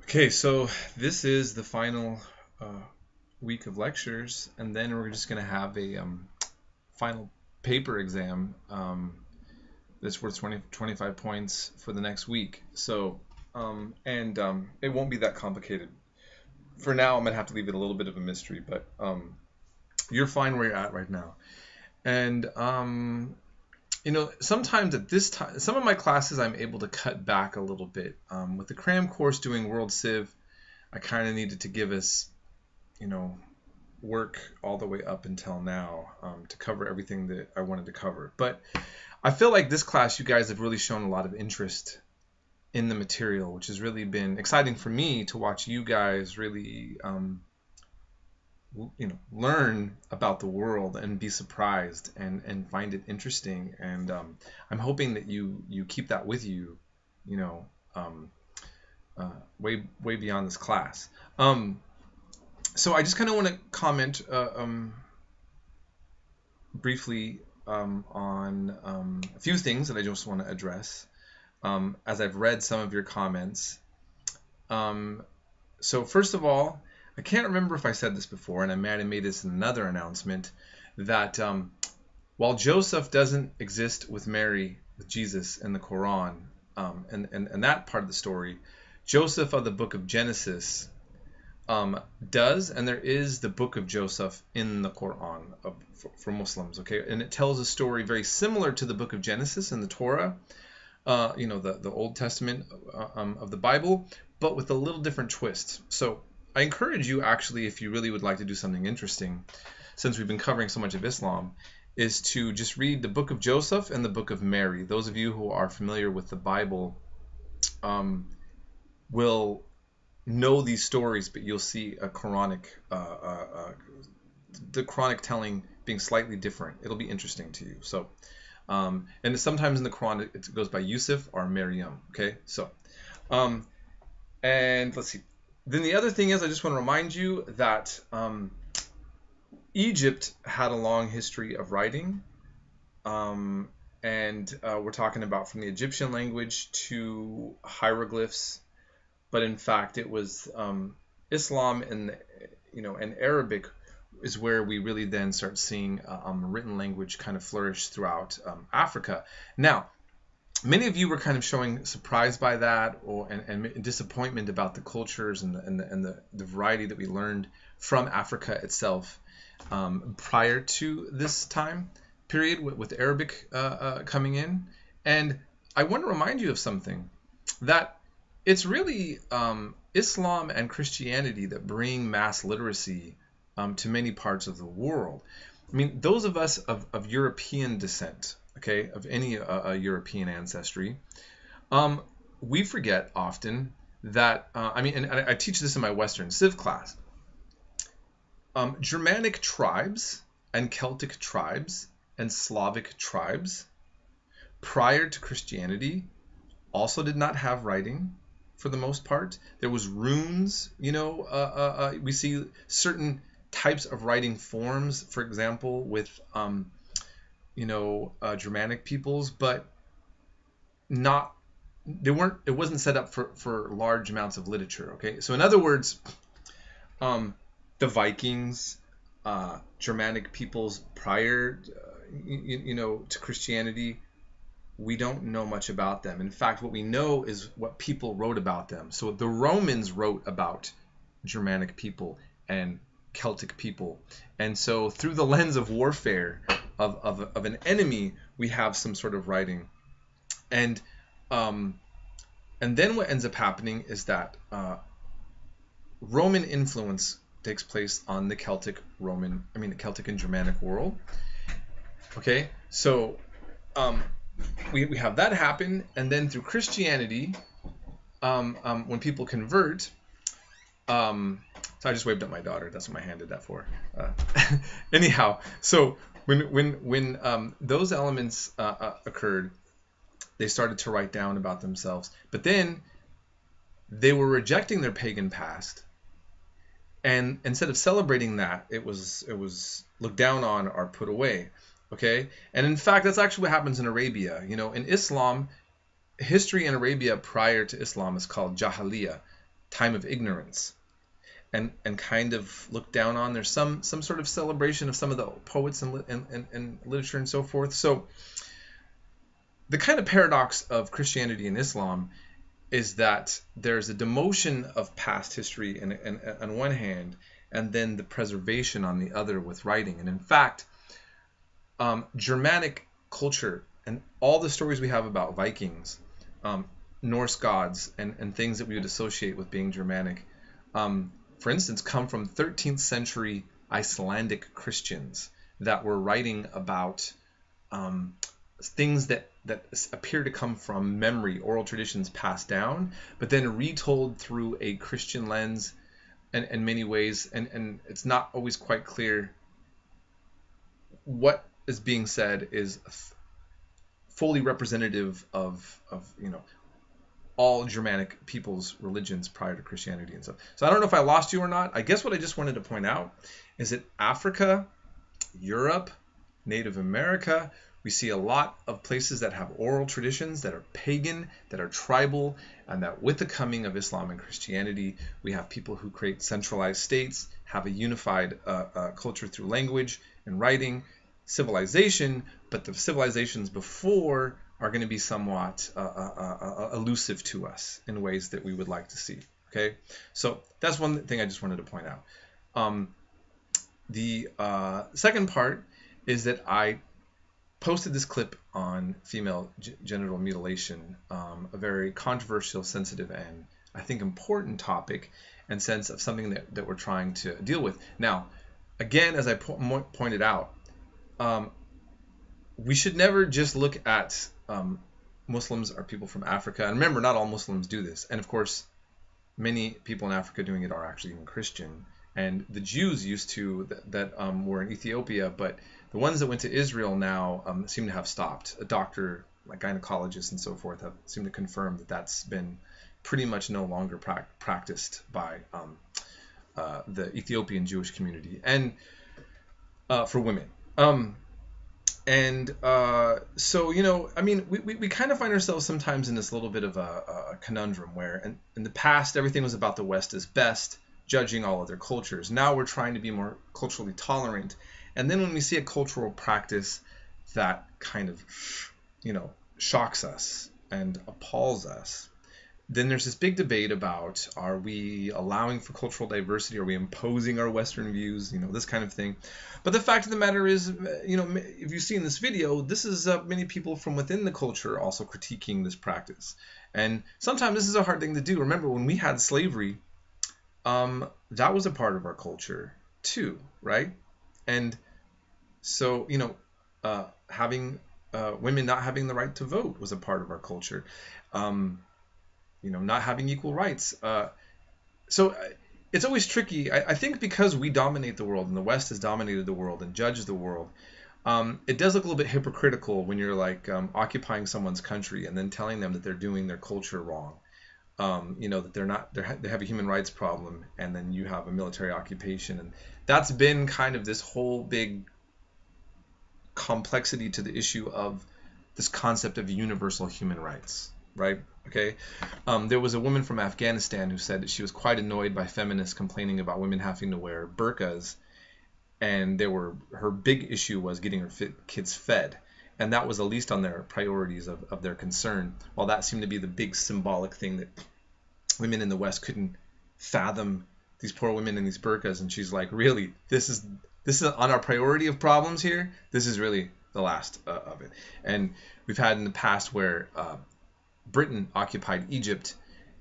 Okay, so this is the final week of lectures, and then we're just going to have a final paper exam that's worth 25 points for the next week. So, it won't be that complicated. For now, I'm going to have to leave it a little bit of a mystery, but you're fine where you're at right now. And sometimes at this time, some of my classes I'm able to cut back a little bit. With the cram course doing World Civ, I kind of needed to give us, work all the way up until now to cover everything that I wanted to cover. But I feel like this class, you guys have really shown a lot of interest in the material, which has really been exciting for me to watch you guys really, learn about the world and be surprised and find it interesting. And I'm hoping that you keep that with you, way beyond this class. So I just kind of want to comment briefly on a few things that I just want to address as I've read some of your comments. So first of all, I can't remember if I said this before, and I might have made this in another announcement, that while Joseph doesn't exist with Mary, with Jesus in the Quran, and that part of the story, Joseph of the book of Genesis does, and there is the book of Joseph in the Quran for Muslims, okay? And it tells a story very similar to the book of Genesis in the Torah, the Old Testament of the Bible, but with a little different twist. So I encourage you, actually, if you really would like to do something interesting, since we've been covering so much of Islam, is to just read the book of Joseph and the book of Mary. Those of you who are familiar with the Bible will know these stories, but you'll see a Quranic, the Quranic telling being slightly different. It'll be interesting to you. So, and sometimes in the Quran it goes by Yusuf or Maryam. Okay, so, and let's see. Then the other thing is, I just want to remind you that Egypt had a long history of writing, and we're talking about from the Egyptian language to hieroglyphs. But in fact, it was Islam and Arabic is where we really then start seeing written language kind of flourish throughout Africa. Now, many of you were kind of showing surprise by that, and disappointment about the cultures and the variety that we learned from Africa itself prior to this time period with Arabic coming in. And I want to remind you of something, that it's really Islam and Christianity that bring mass literacy to many parts of the world. I mean, those of us of European descent, okay, of any European ancestry, we forget often that, and I teach this in my Western Civ class, Germanic tribes and Celtic tribes and Slavic tribes prior to Christianity also did not have writing. For the most part, there was runes. We see certain types of writing forms, for example, with Germanic peoples, but it wasn't set up for large amounts of literature. Okay, so in other words, the Vikings, Germanic peoples prior, to Christianity, we don't know much about them. In fact, what we know is what people wrote about them. So the Romans wrote about Germanic people and Celtic people. And so through the lens of warfare of an enemy, we have some sort of writing. And then what ends up happening is that Roman influence takes place on the Celtic and Germanic world. Okay, so we have that happen, and then through Christianity, when people convert, so I just waved at my daughter. That's what my hand did that for. Anyhow, so when those elements occurred, they started to write down about themselves. But then they were rejecting their pagan past, and instead of celebrating that, it was looked down on or put away. Okay, and in fact, that's actually what happens in Arabia. In Islam, history in Arabia prior to Islam is called Jahiliyyah. time of ignorance, and kind of looked down on. There's some sort of celebration of some of the poets and literature and so forth. So the kind of paradox of Christianity and Islam is that there's a demotion of past history on one hand, and then the preservation on the other with writing. And in fact, Germanic culture and all the stories we have about Vikings, Norse gods, and things that we would associate with being Germanic, for instance, come from 13th century Icelandic Christians that were writing about things that appear to come from memory, oral traditions passed down, but then retold through a Christian lens in many ways, and it's not always quite clear what is being said is fully representative of all Germanic people's religions prior to Christianity and stuff. So I don't know if I lost you or not. I guess what I just wanted to point out is that Africa, Europe, Native America, we see a lot of places that have oral traditions that are pagan, that are tribal, and that with the coming of Islam and Christianity, we have people who create centralized states, have a unified culture through language and writing, civilization, but the civilizations before are going to be somewhat elusive to us in ways that we would like to see. Okay, so that's one thing I just wanted to point out. The second part is that I posted this clip on female genital mutilation, a very controversial, sensitive, and I think important topic and sense of something that we're trying to deal with. Now, again, as I pointed out, we should never just look at Muslims are people from Africa. And remember, not all Muslims do this. And of course, many people in Africa doing it are actually even Christian. And the Jews used to that were in Ethiopia, but the ones that went to Israel now seem to have stopped. A doctor, like gynecologists and so forth, have seemed to confirm that that's been pretty much no longer practiced by the Ethiopian Jewish community and for women. So, I mean, we kind of find ourselves sometimes in this little bit of a conundrum where in the past, everything was about the West is best, judging all other cultures. Now we're trying to be more culturally tolerant. And then when we see a cultural practice that kind of, shocks us and appalls us, then there's this big debate about, are we allowing for cultural diversity? Are we imposing our Western views? This kind of thing. But the fact of the matter is, if you see in this video, this is many people from within the culture also critiquing this practice. And sometimes this is a hard thing to do. Remember, when we had slavery, that was a part of our culture too, right? And so, having women not having the right to vote was a part of our culture. Not having equal rights. So it's always tricky. I think because we dominate the world and the West has dominated the world and judges the world, it does look a little bit hypocritical when you're like occupying someone's country and then telling them that they're doing their culture wrong. That they have a human rights problem, and then you have a military occupation. And that's been kind of this whole big complexity to the issue of this concept of universal human rights. Right? Okay. There was a woman from Afghanistan who said that she was quite annoyed by feminists complaining about women having to wear burqas, and her big issue was getting her kids fed, and that was the least on their priorities of their concern. While that seemed to be the big symbolic thing that women in the West couldn't fathom, these poor women in these burqas, and she's like, really, this is on our priority of problems here. This is really the last of it. And we've had in the past where Britain occupied Egypt,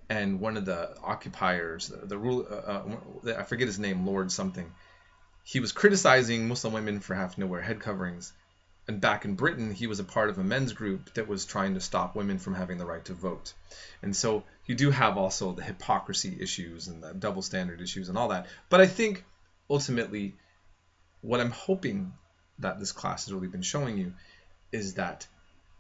and one of the occupiers, the ruler, I forget his name, Lord something, he was criticizing Muslim women for having to wear head coverings. And back in Britain, he was a part of a men's group that was trying to stop women from having the right to vote. And so you do have also the hypocrisy issues and the double standard issues and all that. But I think ultimately what I'm hoping that this class has really been showing you is that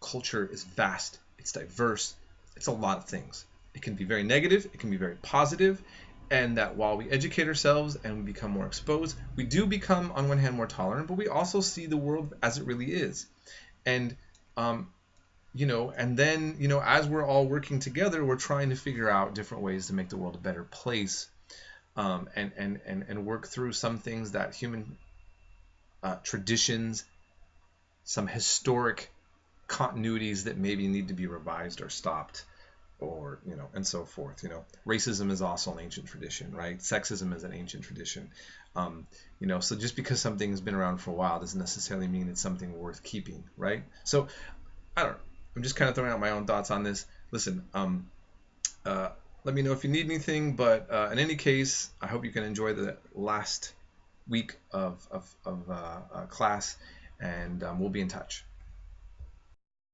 culture is vast. It's diverse. It's a lot of things. It can be very negative. It can be very positive. And that while we educate ourselves and we become more exposed, we do become, on one hand, more tolerant, but we also see the world as it really is. And, and then, as we're all working together, we're trying to figure out different ways to make the world a better place, and work through some things that human traditions, some historic continuities that maybe need to be revised or stopped, or and so forth. Racism is also an ancient tradition, right? Sexism is an ancient tradition. So just because something has been around for a while doesn't necessarily mean it's something worth keeping, right? So I don't know. I'm just kind of throwing out my own thoughts on this. Listen, let me know if you need anything, but in any case, I hope you can enjoy the last week of class, and we'll be in touch.